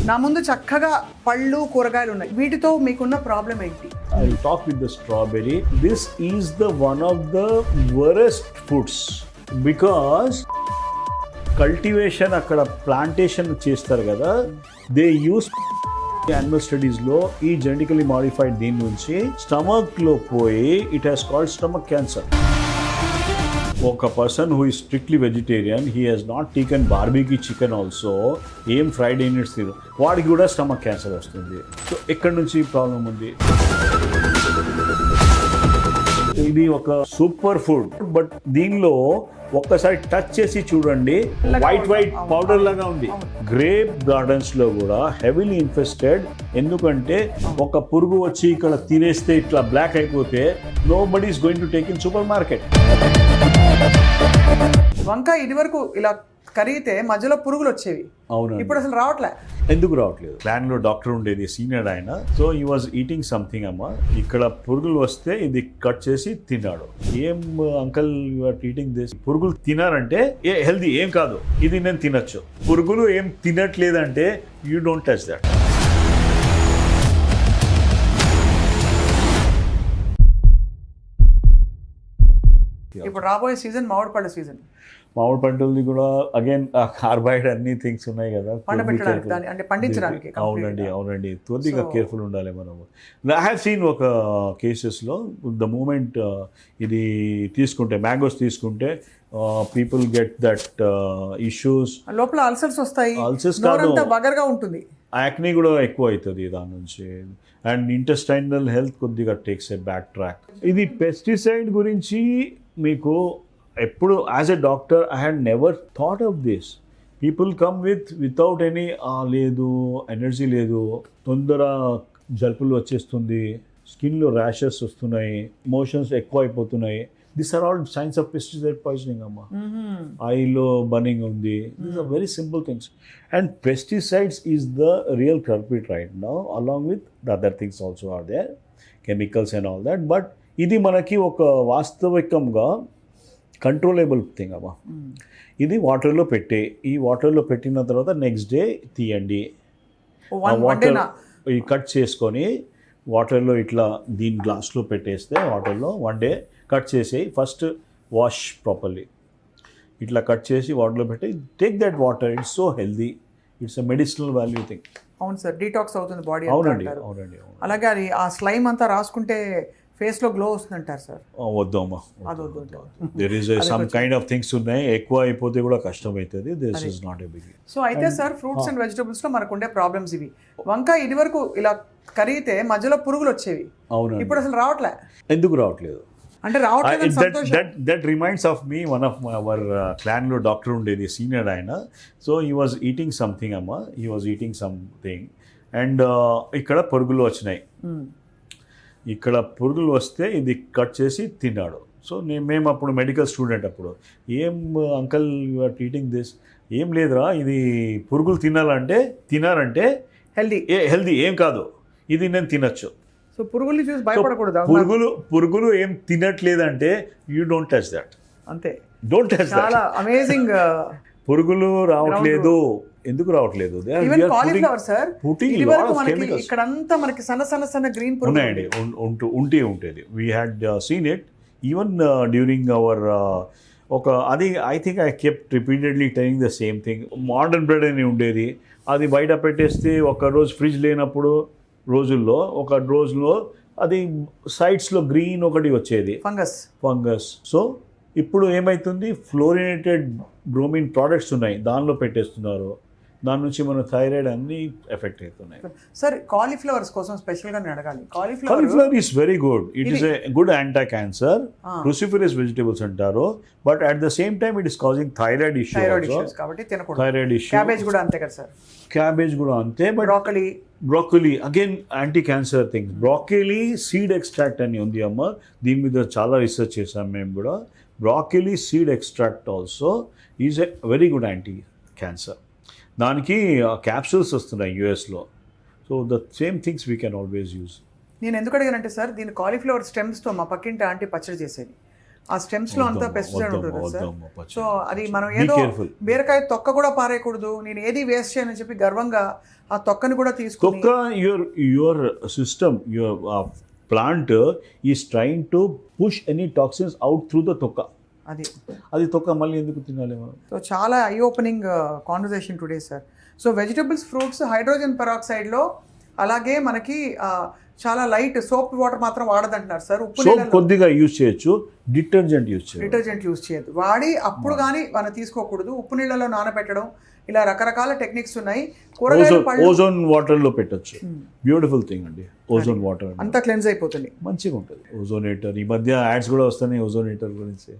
నా ముందు చక్కగా పళ్ళు కూరగాయలు ఉన్నాయి. వీటితో మీకున్న ప్రాబ్లం ఏంటి? I'll talk with the strawberry. This is the one of the worst foods because cultivation అక్కడ ప్లాంటేషన్ చేస్తారు కదా, దే యూస్ యానిమల్ స్టడీస్ లో ఈ జెనెటికలీ మాడిఫైడ్ దీని నుంచి స్టమక్ లో పోయి it has called stomach cancer. ఒక person who is strictly vegetarian, he has not taken barbecue chicken also, ఏం ఫ్రైడ్ యూనిట్స్ తిరు, వాడికి కూడా స్టమక్ క్యాన్సర్ వస్తుంది. సో ఎక్కడి నుంచి ప్రాబ్లం ఉంది? ఇది ఒక సూపర్ ఫుడ్, బట్ దీనిలో ఒక్కసారి టచ్ చేసి చూడండి, వైట్ పౌడర్ లాగా ఉంది. గ్రేప్ గార్డెన్స్ లో కూడా హెవీలీ ఇన్ఫెస్టెడ్. ఎందుకంటే ఒక పురుగు వచ్చి ఇక్కడ తినేస్తే ఇట్లా బ్లాక్ అయిపోతే nobody is going to take in super market. వంకాయ ఇది వరకు ఇలా కరిగితే మధ్యలో పురుగులు వచ్చేవి, అవును, ఇప్పుడు అసలు రావట్లే. ఎందుకు రావట్లేదు? ప్లాన్ లో డాక్టర్ ఉండేది, సీనియర్ ఆయన. సో ఈ వాజ్ ఈటింగ్ సంథింగ్ అమ్మా, ఇక్కడ పురుగులు వస్తే ఇది కట్ చేసి తిన్నాడు. ఏం uncle you are eating this? పురుగులు తినారంటే ఏ హెల్దీ ఏం కాదు, ఇది నేను తినొచ్చు. పురుగులు ఏం తినట్లేదంటే యూ డోంట్ టచ్ దట్. ఇప్పుడు రాబోయే సీజన్ మామిడి పళ్ళ సీజన్. మామిడి పంటలది కూడా అగైన్ కార్బైడ్ అన్ని థింగ్స్ ఉన్నాయి కదా, అంటే పండించడానికి. అవునండి అవునండి, కొద్దిగా కేర్ఫుల్ ఉండాలి మనము. ఐ హ్యావ్ సీన్ ఒక కేసెస్లో ద మూమెంట్ ఇది తీసుకుంటే, మ్యాంగోస్ తీసుకుంటే పీపుల్ గెట్ దట్ ఇష్యూస్, లోపల అల్సర్స్ వస్తాయి, అల్సర్స్ కాదు, బగర్గా ఉంటుంది, యాక్నీ కూడా ఎక్కువ అవుతుంది దాని నుంచి. అండ్ ఇంటెస్టైనల్ హెల్త్ కొద్దిగా టేక్స్ ఏ బ్యాక్ ట్రాక్. ఇది పెస్టిసైడ్ గురించి మీకు ఎప్పుడు as a doctor I had never thought of this. People come without any లేదు, ఎనర్జీ లేదు, తొందర జలుపులు వచ్చేస్తుంది, స్కిన్లో ర్యాషెస్ వస్తున్నాయి, మోషన్స్ ఎక్కువ అయిపోతున్నాయి. This are all signs of pesticide poisoning అమ్మా. ఐలో బర్నింగ్ ఉంది, these are very simple things. And pesticides is the real culprit right now, along with the other things also are there, chemicals and all that. But ఇది మనకి ఒక వాస్తవికంగా controllable thing అమ్మా. ఇది వాటర్లో ఈ వాటర్లో పెట్టిన తర్వాత నెక్స్ట్ డే తీయండి. వాటర్ కట్ చేసుకొని వాటర్లో ఇట్లా దీని గ్లాస్లో పెట్టేస్తే, వాటర్లో 1 day కట్ చేసి ఫస్ట్ వాష్ ప్రాపర్లీ, ఇట్లా కట్ చేసి వాటర్లో పెట్టి take that water. It's so healthy, it's a medicinal value thing. అవును సార్, డీటాక్స్ అవుతుంది బాడీ. అవునండి అవునండి. అలాగే అది ఆ స్లైమ్ అంతా రాసుకుంటే ఫేస్ లో గ్లో వస్తుంది అంటారు సార్. వద్దు అమ్మా, there is some kind of things ఉన్నాయి, ఎక్కువ అయిపోతే కూడా కష్టం అవుతుంది. This is not a big. So అయితే సార్, ఫ్రూట్స్ అండ్ వెజిటబుల్స్ లో మనకు ఉండే ప్రాబ్లమ్స్ ఇవి. వంకాయ ఇది వరకు ఇలా కరిగితే మధ్యలో పురుగులు వచ్చేవి, అవును, ఇప్పుడు అసలు రావట్లే. ఎందుకు రావట్లేదు అంటే that reminds of me, one of our clan లో డాక్టర్ ఉండేది, సీనియర్ ఆయన. So he was eating something అమ్మా, he was eating something and ఇక్కడ పురుగులు వచ్చినాయి. ఇక్కడ పురుగులు వస్తే ఇది కట్ చేసి తిన్నాడు. సో మేము అప్పుడు మెడికల్ స్టూడెంట్, అప్పుడు ఏం uncle you are eating this? ఏం లేదురా, ఇది పురుగులు తినారంటే హెల్దీ ఏం కాదు, ఇది నేను తినొచ్చు. సో పురుగులు చూసి భయపడకూడదు. పురుగులు ఏం తినట్లేదంటే యూ డోంట్ టచ్ దట్, అంతే, డోంట్ టచ్ దట్. చాలా అమేజింగ్. పురుగులు రావట్లేదు, ఎందుకు రావట్లేదు? ఇక్కడంతా మనకి సన్న గ్రీన్ ఉన్నాయండి, ఉంటుంది. We had seen it even during hour ఒక అది I think I kept repeatedly telling the same thing. Modern bread అని ఉండేది, అది బయట పెట్టేస్తే ఒక రోజు ఫ్రిడ్జ్ లేనప్పుడు ఒక రోజులో అది సైడ్స్లో గ్రీన్ ఒకటి వచ్చేది, ఫంగస్. సో ఇప్పుడు ఏమవుతుంది, ఫ్లోరినేటెడ్ బ్రోమిన్ ప్రోడక్ట్స్ ఉన్నాయి, దానిలో పెట్టేస్తున్నారు, దాని నుంచి మన థైరాయిడ్ అన్ని ఎఫెక్ట్ అవుతున్నాయి. సార్ కాలీఫ్లవర్స్ కోసం స్పెషల్గా నేను అడగాలి. Cauliflower is very good, it is a good anti cancer, cruciferous vegetables అంటారు. But at the same time it is causing thyroid issues కాబట్టి తినకూడదు. Thyroid issue. క్యాబేజ్ కూడా అంతే కదా సార్? క్యాబేజ్ కూడా అంతే. But broccoli again anti cancer things. Broccoli seed extract అని ఉంది అమ్మ, దీని మీద చాలా రీసెర్చ్ చేసాం మేము కూడా. Broccoli seed extract also is a very good anti cancer. దానికి క్యాప్సూల్స్ వస్తున్నాయి యూఎస్లో. So the same things we can always use. నేను ఎందుకు అడిగానంటే సార్, దీని కాలీఫ్లవర్ స్టెమ్స్తో మా పక్కింటి ఆంటీ పచ్చడి చేసేది. ఆ స్టెమ్స్ లో అంతా పెస్టిసైడ్ ఉంటుంది కదా సార్. వద్దమ్మా, సో అది మనం Be ఏదో careful. బీరకాయ తొక్క కూడా పారేయకూడదు, నేను ఏది వేస్ట్ చేయనని చెప్పి గర్వంగా ఆ తొక్కని కూడా తీసుకుని తొక్క your system, your plant is trying to push any toxins out through the తొక్క. అది తొక్క మళ్ళీ ఎందుకు తినాలి మనం? సో చాలా I opening conversation today sir. So vegetables, fruits hydrogen పెరాక్సైడ్లో, అలాగే మనకి చాలా లైట్ సోప్ వాటర్ మాత్రం వాడదంటున్నారు సార్. ఉప్పు సోప్ కొద్దిగా యూజ్ చేయొచ్చు, డిటర్జెంట్ యూజ్ చేయదు, వాడి అప్పుడు కానీ మనం తీసుకోకూడదు. ఉప్పు నీళ్ళలో నానబెట్టడం, ఇలా రకరకాల టెక్నిక్స్ ఉన్నాయి. ఓజోన్ వాటర్ లో పెట్టచ్చు, బ్యూటిఫుల్ థింగ్ అండి. ఓజోన్ వాటర్ అంతా క్లెన్స్ అయిపోతుంది, మంచిగా ఉంటుంది. ఓజోనేటర్ ఈ మధ్య యాడ్స్ కూడా వస్తున్నాయి ఓజోనేటర్ గురించి.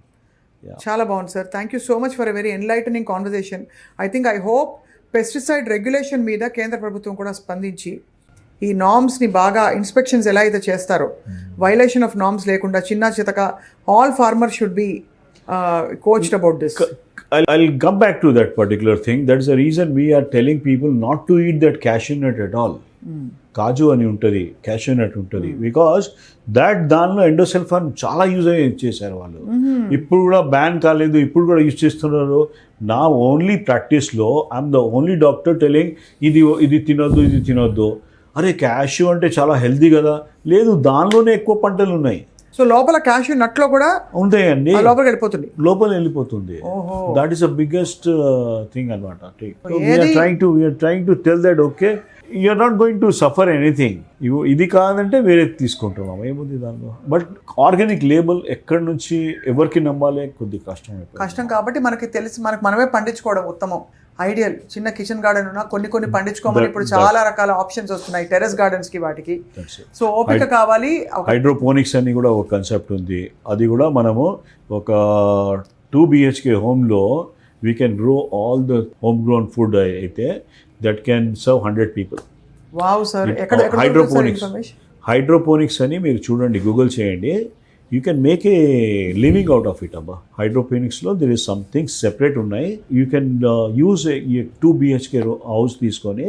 చాలా బాగుంది sir. Thank you so much for a very enlightening conversation. I hope pesticide regulation మీద కేంద్ర ప్రభుత్వం కూడా స్పందించి ఈ నామ్స్ని బాగా ఇన్స్పెక్షన్స్ ఎలా అయితే చేస్తారో, వైలేషన్ ఆఫ్ నామ్స్ లేకుండా చిన్న చితక all farmer should be coached about this. I'll come back to that particular thing. That's the reason we are telling people not to eat that cashew nut at all. కాజు అని ఉంటుంది, cashew నట్ ఉంటుంది, because దానిలో endosulfan చాలా use చేశారు వాళ్ళు. ఇప్పుడు కూడా ban కాలేదు, ఇప్పుడు కూడా యూజ్ చేస్తున్నారు. నా ఓన్లీ ప్రాక్టీస్లో I'm the only doctor telling ఇది తినొద్దు. అరే క్యాష్యూ అంటే చాలా హెల్తీ కదా, లేదు దానిలోనే ఎక్కువ పంటలు ఉన్నాయి. సో లోపల క్యాష్యూ నట్లో కూడా ఉంటాయండి, లోపల వెళ్ళిపోతుంది. That is the biggest thing అనమాట. We're trying to tell that okay you're not going to suffer anything. ఇది కాదంటే వేరే తీసుకుంటున్నాం, ఏముంది దానిలో. బట్ ఆర్గానిక్ లేబుల్ ఎక్కడి నుంచి ఎవరికి నమ్మాలి, కొద్దిగా కష్టం కాబట్టి మనకి తెలిసి మనమే పండించుకోవడం ఉత్తమం, ఐడియల్. చిన్న కిచెన్ గార్డెన్ ఉన్నా కొన్ని పండించుకోమని ఇప్పుడు చాలా రకాల ఆప్షన్స్ వస్తున్నాయి టెర్రస్ గార్డెన్స్ కి, వాటికి. సో ఓపిక కావాలి. హైడ్రోపోనిక్స్ అని కూడా ఒక కాన్సెప్ట్ ఉంది, అది కూడా మనము ఒక 2 BHK హోమ్లో we can grow all the home grown food అయితే that can serve 100 people. Wow sir. Hydroponics అని మీరు చూడండి, గూగుల్ చేయండి. You can make a living out of it అబ్బా. హైడ్రోపోనిక్స్లో దిర్ ఇస్ సంథింగ్ సెపరేట్ ఉన్నాయి. You can use 2 BHK house తీసుకొని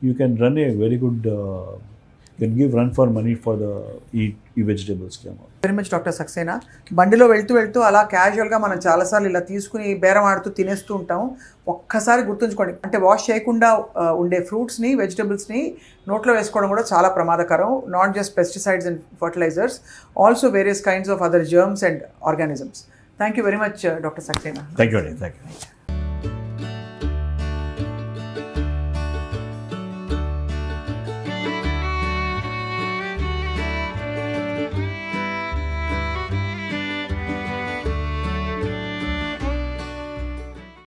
you can run a very good, can give run for money for the ఈ వెజిటేబుల్స్కి. Very much doctor Saxena. బండిలో వెళ్తూ అలా క్యాజువల్గా మనం చాలాసార్లు ఇలా తీసుకుని బేరం ఆడుతూ తినేస్తూ ఉంటాం. ఒక్కసారి గుర్తుంచుకోండి, అంటే వాష్ చేయకుండా ఉండే ఫ్రూట్స్ని, వెజిటబుల్స్ని నోట్లో వేసుకోవడం కూడా చాలా ప్రమాదకరం. Not just pesticides and fertilisers, also various kinds of other germs and organisms. Thank you very much doctor Saxena. Thank you.